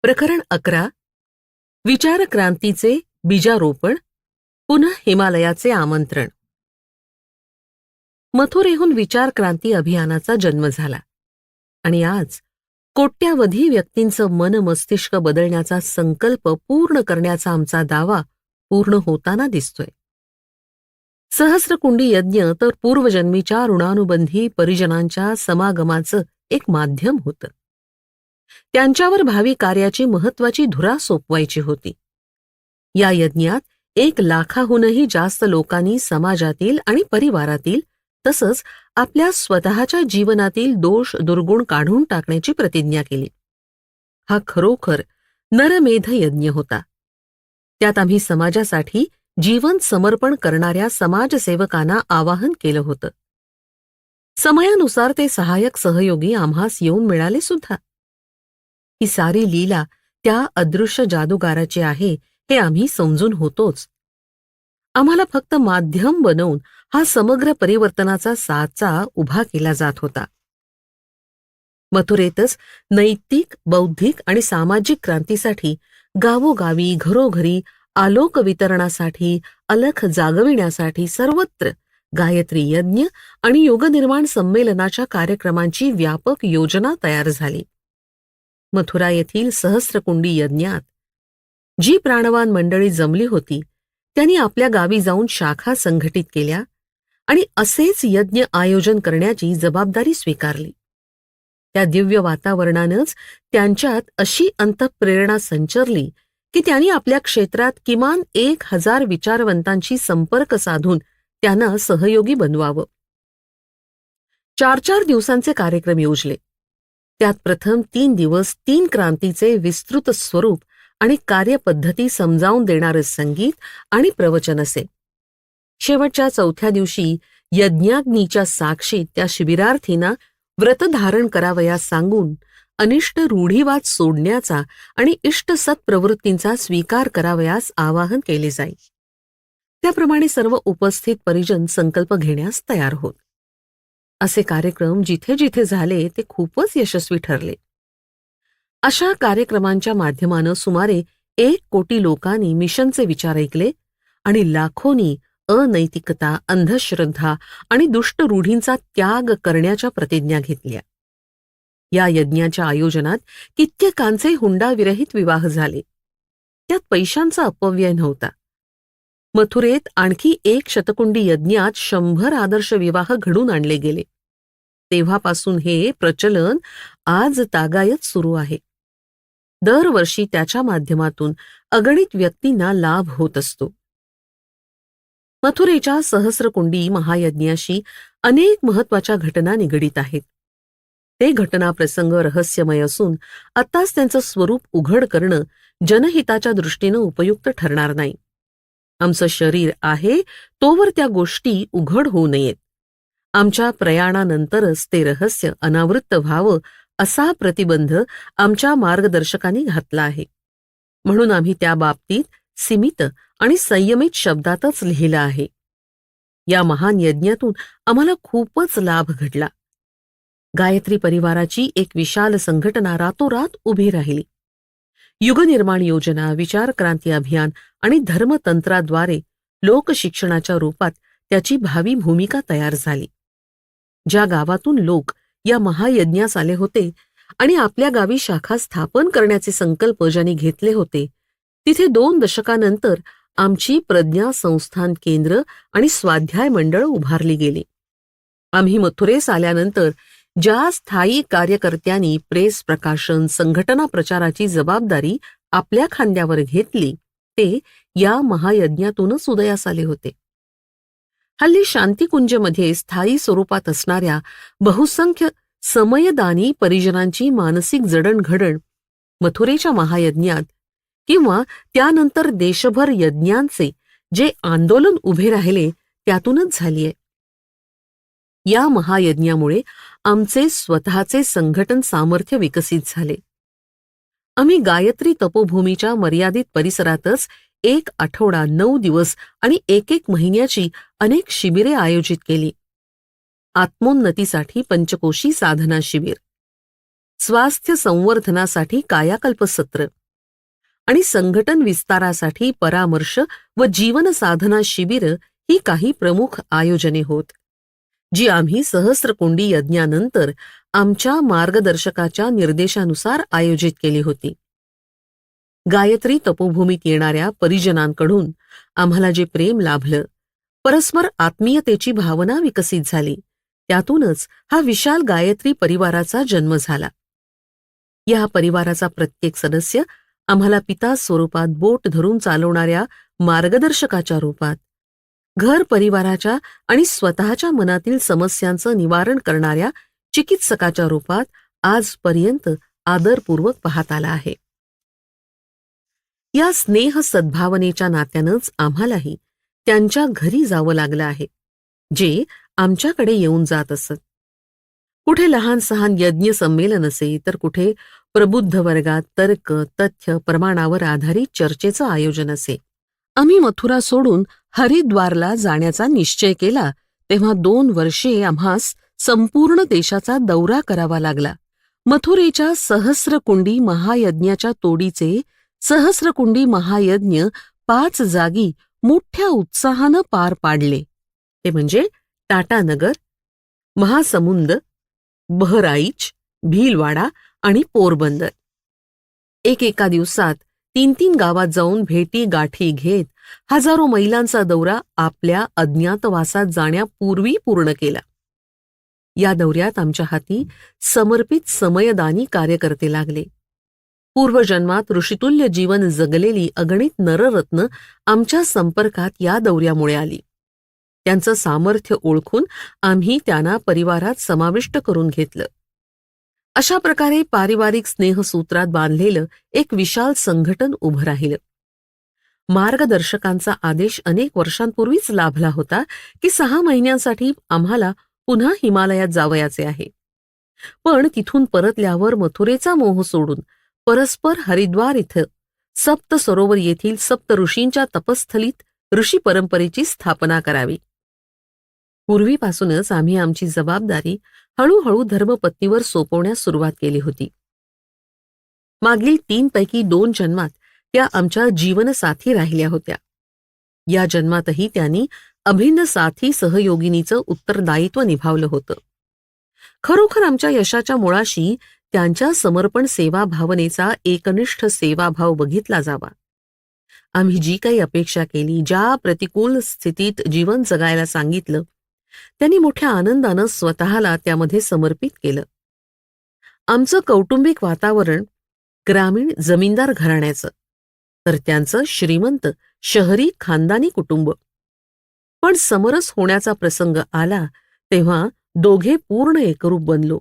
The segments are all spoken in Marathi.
प्रकरण 11. विचार क्रांतीचे बीजारोपण, पुन्हा हिमालयाचे आमंत्रण. मथुरेहून विचार क्रांती अभियानाचा जन्म झाला आणि आज कोट्यावधी व्यक्तींचं मन मस्तिष्क बदलण्याचा संकल्प पूर्ण करण्याचा आमचा दावा पूर्ण होताना दिसतोय. सहस्रकुंडी यज्ञ तर पूर्वजन्मीच्या ऋणानुबंधी परिजनांच्या समागमाचं एक माध्यम होतं. त्यांच्यावर भावी कार्याची महत्वाची धुरा सोपवायची होती. या यज्ञात 1 लाखाहूनही जास्त लोकांनी समाजातील आणि परिवारातील तसंच आपल्या स्वतःच्या जीवनातील दोष दुर्गुण काढून टाकण्याची प्रतिज्ञा केली. हा खरोखर नरमेध यज्ञ होता. त्यात आम्ही समाजासाठी जीवन समर्पण करणाऱ्या समाजसेवकांना आवाहन केलं होतं. समयानुसार ते सहाय्यक सहयोगी आम्हास येऊन मिळाले सुद्धा. ही सारी लीला त्या अदृश्य जादूगाराची आहे हे आम्ही समजून होतोच. आम्हाला फक्त माध्यम बनवून हा समग्र परिवर्तनाचा साचा उभा केला जात होता. मथुरेतच नैतिक, बौद्धिक आणि सामाजिक क्रांतीसाठी गावोगावी घरोघरी आलोक वितरणासाठी अलख जागविण्यासाठी सर्वत्र गायत्री यज्ञ आणि युगनिर्माण संमेलनाच्या कार्यक्रमांची व्यापक योजना तयार झाली. मथुरा येथील सहस्रकुंडी यज्ञात जी प्राणवान मंडळी जमली होती त्यांनी आपल्या गावी जाऊन शाखा संघटित केल्या आणि असेच यज्ञ आयोजन करण्याची जबाबदारी स्वीकारली. त्या दिव्य वातावरणानंच त्यांच्यात अशी अंतःप्रेरणा संचरली की त्यांनी आपल्या क्षेत्रात किमान 1000 विचारवंतांशी संपर्क साधून त्यांना सहयोगी बनवावं. 4 दिवसांचे कार्यक्रम योजले. त्यात प्रथम 3 दिवस 3 क्रांतीचे विस्तृत स्वरूप आणि कार्यपद्धती समजावून देणारे संगीत आणि प्रवचन असे. शेवटच्या 4थ्या दिवशी यज्ञाग्नीच्या साक्षीत त्या शिबिरार्थींना व्रत धारण करावयास सांगून अनिष्ट रूढीवाद सोडण्याचा आणि इष्ट सत्प्रवृत्तींचा स्वीकार करावयास आवाहन केले जाईल. त्याप्रमाणे सर्व उपस्थित परिजन संकल्प घेण्यास तयार होत. असे कार्यक्रम जिथे जिथे झाले ते खूपच यशस्वी ठरले. अशा कार्यक्रमांच्या माध्यमानं सुमारे 1 कोटी लोकांनी मिशनचे विचार ऐकले आणि लाखोंनी अनैतिकता, अंधश्रद्धा आणि दुष्ट रूढींचा त्याग करण्याच्या प्रतिज्ञा घेतल्या. या यज्ञाच्या आयोजनात कित्येकांचे हुंडाविरहित विवाह झाले. त्यात पैशांचा अपव्यय नव्हता. मथुरेत आणखी 1 शतकुंडी यज्ञात 100 आदर्श विवाह घडून आणले गेले. तेव्हापासून हे प्रचलन आज तागायत सुरू आहे. दरवर्षी त्याच्या माध्यमातून अगणित व्यक्तींना लाभ होत असतो. मथुरेच्या सहस्रकुंडी महायज्ञाशी अनेक महत्वाच्या घटना निगडीत आहेत. ते घटनाप्रसंग रहस्यमय असून आत्ताच त्यांचं स्वरूप उघड करणं जनहिताच्या दृष्टीनं उपयुक्त ठरणार नाही. आमचं शरीर आहे तोवर त्या गोष्टी उघड होऊ नयेत. आमच्या प्रयाणानंतरच ते रहस्य अनावृत्त व्हावं असा प्रतिबंध आमच्या मार्गदर्शकांनी घातला आहे. म्हणून आम्ही त्या बाबतीत सीमित आणि संयमित शब्दातच लिहिलं आहे. या महान यज्ञातून आम्हाला खूपच लाभ घडला. गायत्री परिवाराची एक विशाल संघटना रातोरात उभी राहिली. युगनिर्माण योजना, विचार क्रांती अभियान आणि धर्मतंत्राद्वारे लोकशिक्षणाच्या रूपात त्याची भावी भूमिका तयार झाली. ज्या गावातून लोक या महायज्ञास आले होते आणि आपल्या गावी शाखा स्थापन करण्याचे संकल्प ज्यांनी घेतले होते तिथे 2 दशकानंतर आमची प्रज्ञा संस्थान केंद्र आणि स्वाध्याय मंडळ उभारली गेली. आम्ही मथुरेस आल्यानंतर ज्या स्थायी कार्यकर्त्यांनी प्रेस प्रकाशन, संघटना प्रचाराची जबाबदारी आपल्या खांद्यावर घेतली ते या महायज्ञातूनच उदयास आले होते. हल्ली शांतिकुंजमध्ये स्थायी स्वरूपात असणाऱ्या बहुसंख्य समयदानी परिजनांची मानसिक जडणघडण मथुरेच्या महायज्ञात किंवा त्यानंतर देशभर यज्ञांचे जे आंदोलन उभे राहिले त्यातूनच झालीय. या महायज्ञामुळे आमचे स्वतःचे संघटन सामर्थ्य विकसित झाले. आम्ही गायत्री तपोभूमीच्या मर्यादित परिसरातच 1 आठवडा, 9 दिवस आणि 1 महिन्याची अनेक शिबिरे आयोजित केली. आत्मोन्नतीसाठी पंचकोशी साधना शिबिर, स्वास्थ्य संवर्धनासाठी कायाकल्प सत्र, आणि संघटन विस्तारासाठी परामर्श व जीवन साधना शिबिरं ही काही प्रमुख आयोजने होत, जी आम्ही सहस्रकुंडी यज्ञानंतर आमच्या मार्गदर्शकाच्या निर्देशानुसार आयोजित केली होती. गायत्री तपोभूमीत येणाऱ्या परिजनांकडून आम्हाला जे प्रेम लाभलं, परस्पर आत्मीयतेची भावना विकसित झाली, त्यातूनच हा विशाल गायत्री परिवाराचा जन्म झाला. या परिवाराचा प्रत्येक सदस्य आम्हाला पिता स्वरूपात बोट धरून चालवणाऱ्या मार्गदर्शकाच्या रूपात, घर परिवाराच्या आणि स्वतःच्या मनातील समस्यांचं निवारण करणाऱ्या चिकित्सकाच्या रूपात आजपर्यंत आदरपूर्वक पाहत आला आहे. या स्नेह सद्भावनेच्या नात्यानंच आम्हालाही त्यांच्या घरी जावं लागलं आहे, जे आमच्याकडे येऊन जात असत. कुठे लहान सहान यज्ञ संमेलन असे, तर कुठे प्रबुद्ध वर्गात तर्क तथ्य प्रमाणावर आधारित चर्चेचं आयोजन असे. आम्ही मथुरा सोडून हरिद्वारला जाण्याचा निश्चय केला तेव्हा 2 वर्षे आम्हास संपूर्ण देशाचा दौरा करावा लागला. मथुरेच्या सहस्रकुंडी महायज्ञाच्या तोडीचे सहस्रकुंडी महायज्ञ 5 जागी मोठ्या उत्साहानं पार पाडले. ते म्हणजे टाटानगर, महासमुंद, बहराईच, भीलवाडा आणि पोरबंदर. एका दिवसात 3 गावात जाऊन भेटी गाठी घेत हजारो मैलांचा दौरा आपल्या अज्ञातवासात जाण्यापूर्वी पूर्ण केला. या दौऱ्यात आमच्या हाती समर्पित समयदानी कार्यकर्ते लागले. पूर्वजन्मात ऋषितुल्य जीवन जगलेली अगणित नररत्न आमच्या संपर्कात या दौऱ्यामुळे आली. त्यांचं सामर्थ्य ओळखून आम्ही त्यांना परिवारात समाविष्ट करून घेतलं. अशा प्रकारे पारिवारिक स्नेहसूत्रात बांधलेलं एक विशाल संघटन उभं राहिलं. मार्गदर्शकांचा आदेश अनेक वर्षांपूर्वीच लाभला होता की 6 महिन्यांसाठी आम्हाला पुन्हा हिमालयात जावयाचे आहे. पण तिथून परतल्यावर मथुरेचा मोह सोडून परस्पर हरिद्वार इथं सप्त सरोवर येथील सप्त ऋषींच्या तपस्थलीत ऋषी परंपरेची स्थापना करावी. पूर्वीपासूनच आम्ही आमची जबाबदारी हळूहळू धर्मपत्नीवर सोपवण्यास सुरुवात केली होती. मागील 3 पैकी 2 जन्मात त्या आमच्या जीवनसाथी राहिल्या होत्या. या जन्मातही त्यांनी अभिन्न साथी सहयोगिनीचं उत्तरदायित्व निभावलं होतं. खरोखर आमच्या यशाच्या मुळाशी त्यांच्या समर्पण सेवा भावनेचा एकनिष्ठ सेवाभाव बघितला जावा. आम्ही जी काही अपेक्षा केली, ज्या प्रतिकूल स्थितीत जीवन जगायला सांगितलं, त्यांनी मोठ्या आनंदानं स्वतःला त्यामध्ये समर्पित केलं. आमचं कौटुंबिक वातावरण ग्रामीण जमीनदार घराण्याचं, तर त्यांचं श्रीमंत शहरी खानदानी कुटुंब. पण समरस होण्याचा प्रसंग आला तेव्हा दोघे पूर्ण एकरूप बनलो.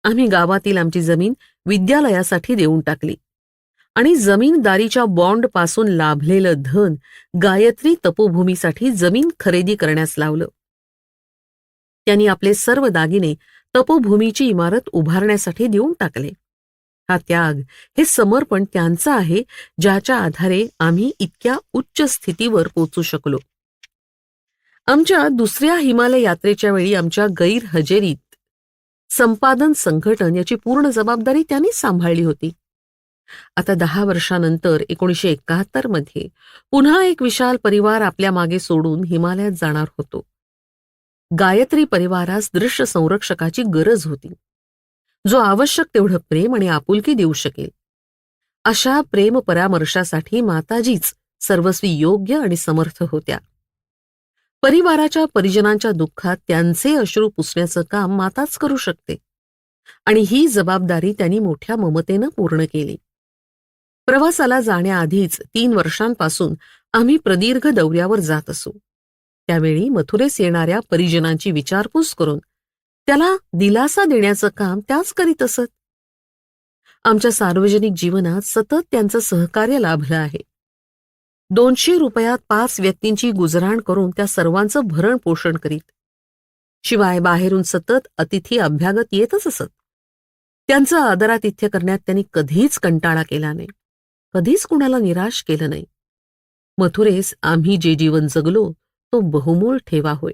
आम्ही गावातील आमची जमीन विद्यालयासाठी देऊन टाकली आणि जमीनदारीच्या बॉन्ड पासून लाभलेलं धन गायत्री तपोभूमीसाठी जमीन खरेदी करण्यास लावलं. त्यांनी आपले सर्व दागिने तपोभूमीची इमारत उभारण्यासाठी देऊन टाकले. हा त्याग, हे समर्पण त्यांचं आहे, ज्याच्या आधारे आम्ही इतक्या उच्च स्थितीवर पोचू शकलो. आमच्या दुसऱ्या हिमालय यात्रेच्या वेळी आमच्या गैरहजेरीत संपादन संघटन याची पूर्ण जबाबदारी त्यांनी सांभाळली होती. आता 10 वर्षानंतर 1971 मध्ये पुन्हा एक विशाल परिवार आपल्या मागे सोडून हिमालयात जाणार होतो. गायत्री परिवारास दृश्य संरक्षकाची गरज होती, जो आवश्यक तेवढं प्रेम आणि आपुलकी देऊ शकेल. अशा प्रेम परामर्शासाठी माताजीच सर्वस्वी योग्य आणि समर्थ होत्या. परिवाराच्या परिजनांच्या दुःखात त्यांचे अश्रू पुसण्याचं काम माताच करू शकते, आणि ही जबाबदारी त्यांनी मोठ्या ममतेनं पूर्ण केली. प्रवासाला जाण्याआधीच 3 वर्षांपासून आम्ही प्रदीर्घ दौऱ्यावर जात असू. त्यावेळी मथुरेस येणाऱ्या परिजनांची विचारपूस करून त्याला दिलासा देण्याचं काम त्याच करीत असत. आमच्या सार्वजनिक जीवनात सतत त्यांचं सहकार्य लाभलं आहे. 200 रुपयात 5 व्यक्तींची गुजराण करून त्या सर्वांचं भरण पोषण करीत. शिवाय बाहेरून सतत अतिथी अभ्यागत येतच असत. त्यांचं आदरातिथ्य करण्यात त्यांनी कधीच कंटाळा केला नाही, कधीच कुणाला निराश केलं नाही. मथुरेस आम्ही जे जीवन जगलो तो बहुमोल ठेवा होय.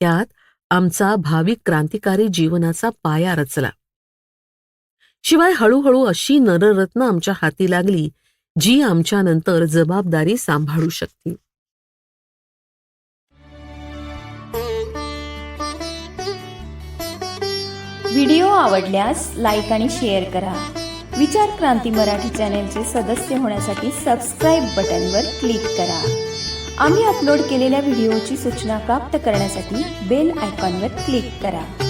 त्यात आमचा भाविक क्रांतिकारी जीवनाचा पाया रचला. शिवाय हळूहळू अशी नररत्न आमच्या हाती लागली, जी आमच्यानंतर जबाबदारी सांभाळू शकतील. व्हिडिओ आवडल्यास लाईक आणि शेअर करा. विचार क्रांती मराठी चॅनेलचे सदस्य होण्यासाठी सबस्क्राईब बटनवर क्लिक करा. आम्ही अपलोड केलेल्या व्हिडिओची सूचना प्राप्त करण्यासाठी बेल आयकॉनवर क्लिक करा.